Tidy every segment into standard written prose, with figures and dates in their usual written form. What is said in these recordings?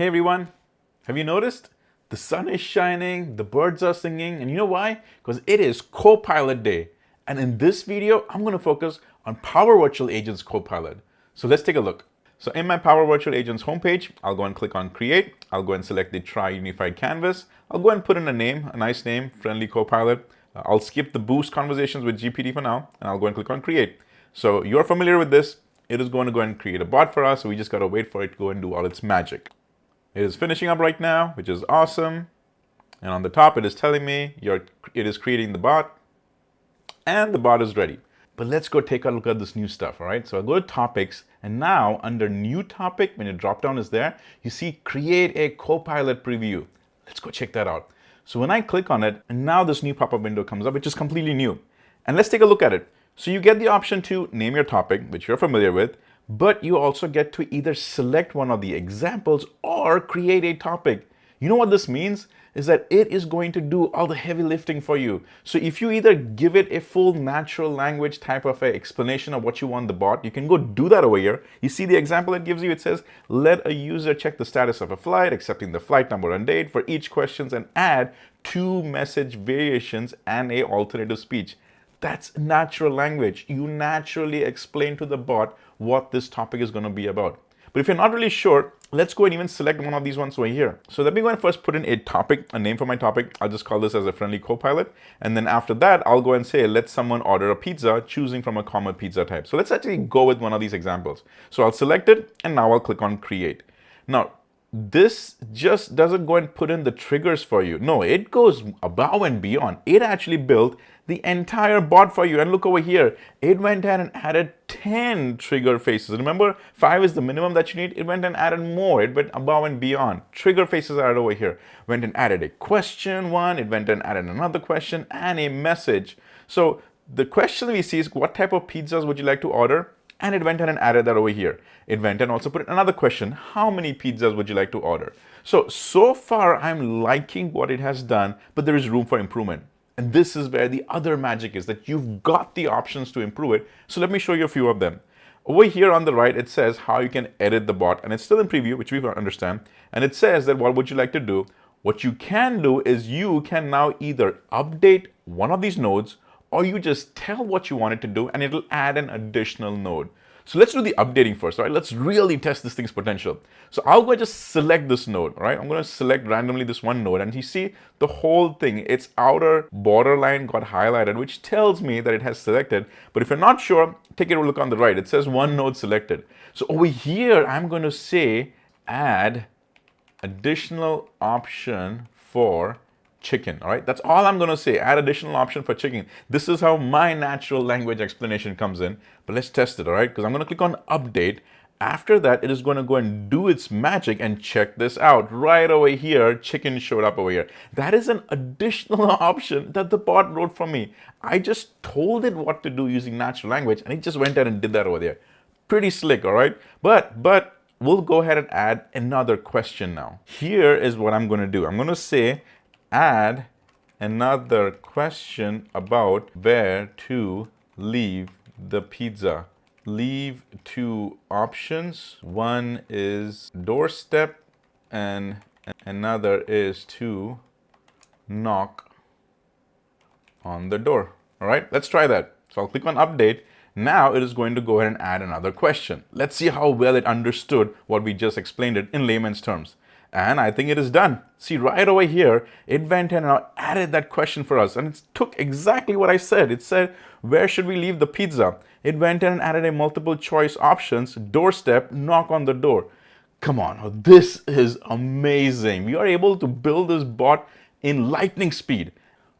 Hey everyone, have you noticed? The sun is shining, the birds are singing, and you know why? Because it is Copilot Day. And in this video, I'm going to focus on Power Virtual Agents Copilot. So let's take a look. So in my Power Virtual Agents homepage, I'll go and click on Create. I'll go and select the Try Unified Canvas. I'll go and put in a name, a nice name, Friendly Copilot. I'll skip the boost conversations with GPT for now, and I'll go and click on Create. So you're familiar with this. It is going to go and create a bot for us, so we just got to wait for it to go and do all its magic. It is finishing up right now, which is awesome. And on the top, it is telling me it is creating the bot, and the bot is ready. But let's go take a look at this new stuff, all right? So I'll go to topics, and now under new topic, when your dropdown is there, you see create a Copilot preview. Let's go check that out. So when I click on it, and now this new pop-up window comes up, which is completely new. And let's take a look at it. So you get the option to name your topic, which you're familiar with, but you also get to either select one of the examples or create a topic. You know what this means? Is that it is going to do all the heavy lifting for you. So if you either give it a full natural language type of a explanation of what you want the bot, you can go do that over here. You see the example it gives you? It says, let a user check the status of a flight, accepting the flight number and date for each questions, and add 2 message variations and a alternative speech. That's natural language. You naturally explain to the bot what this topic is going to be about. But if you're not really sure, let's go and even select one of these ones right here. So let me go and first put in a topic, a name for my topic. I'll just call this as a friendly Copilot. And then after that, I'll go and say, let someone order a pizza, choosing from a common pizza type. So let's actually go with one of these examples. So I'll select it, and now I'll click on create. Now, this just doesn't go and put in the triggers for you. No, it goes above and beyond. It actually built the entire bot for you. And look over here. It went ahead and added 10 trigger faces. Remember, 5 is the minimum that you need. It went and added more. It went above and beyond. Trigger faces are over here. Went and added a question one. It went and added another question and a message. So the question we see is, what type of pizzas would you like to order? And it went ahead and added that over here. It went and also put in another question. How many pizzas would you like to order? So far, I'm liking what it has done, but there is room for improvement. And this is where the other magic is, that you've got the options to improve it. So let me show you a few of them. Over here on the right, it says how you can edit the bot, and it's still in preview, which we understand. And it says that what would you like to do? What you can do is you can now either update one of these nodes, or you just tell what you want it to do, and it'll add an additional node. So let's do the updating first, all right? Let's really test this thing's potential. So I'll go and just select this node, all right? I'm going to select randomly this one node, and you see the whole thing, its outer borderline got highlighted, which tells me that it has selected. But if you're not sure, take a look on the right. It says one node selected. So over here, I'm going to say add additional option for chicken. All right, that's all I'm going to say. Add additional option for chicken. This is how my natural language explanation comes in. But let's test it, all right? Because I'm going to click on update. After that, it is going to go and do its magic, and check this out. Right over here, chicken showed up over here. That is an additional option that the bot wrote for me. I just told it what to do using natural language, and it just went ahead and did that over there. Pretty slick, all right? But we'll go ahead and add another question now. Here is what I'm going to do. I'm going to say, add another question about where to leave the pizza. Leave 2 options. One is doorstep, and another is to knock on the door. All right, let's try that. So I'll click on update. Now it is going to go ahead and add another question. Let's see how well it understood what we just explained it in layman's terms. And I think it is done. See, right over here, it went in and added that question for us. And it took exactly what I said. It said, where should we leave the pizza? It went in and added a multiple choice options, doorstep, knock on the door. Come on, this is amazing. We are able to build this bot in lightning speed.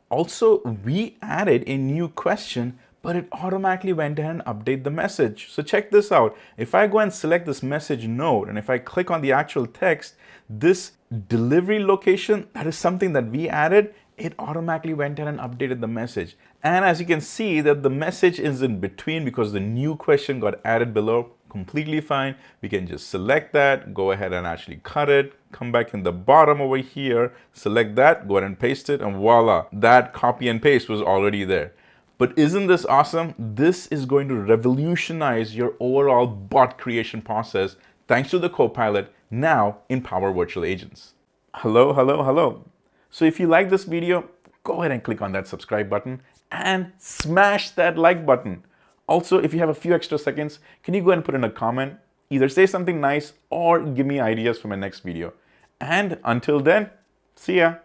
Also, we added a new question, but it automatically went ahead and updated the message. So check this out. If I go and select this message node, and if I click on the actual text, this delivery location, that is something that we added, it automatically went ahead and updated the message. And as you can see that the message is in between because the new question got added below. Completely fine. We can just select that, go ahead and actually cut it, come back in the bottom over here, select that, go ahead and paste it, and voila, that copy and paste was already there. But isn't this awesome? This is going to revolutionize your overall bot creation process thanks to the Copilot now in Power Virtual Agents. Hello, hello, hello. So if you like this video, go ahead and click on that subscribe button and smash that like button. Also, if you have a few extra seconds, can you go ahead and put in a comment? Either say something nice or give me ideas for my next video. And until then, see ya.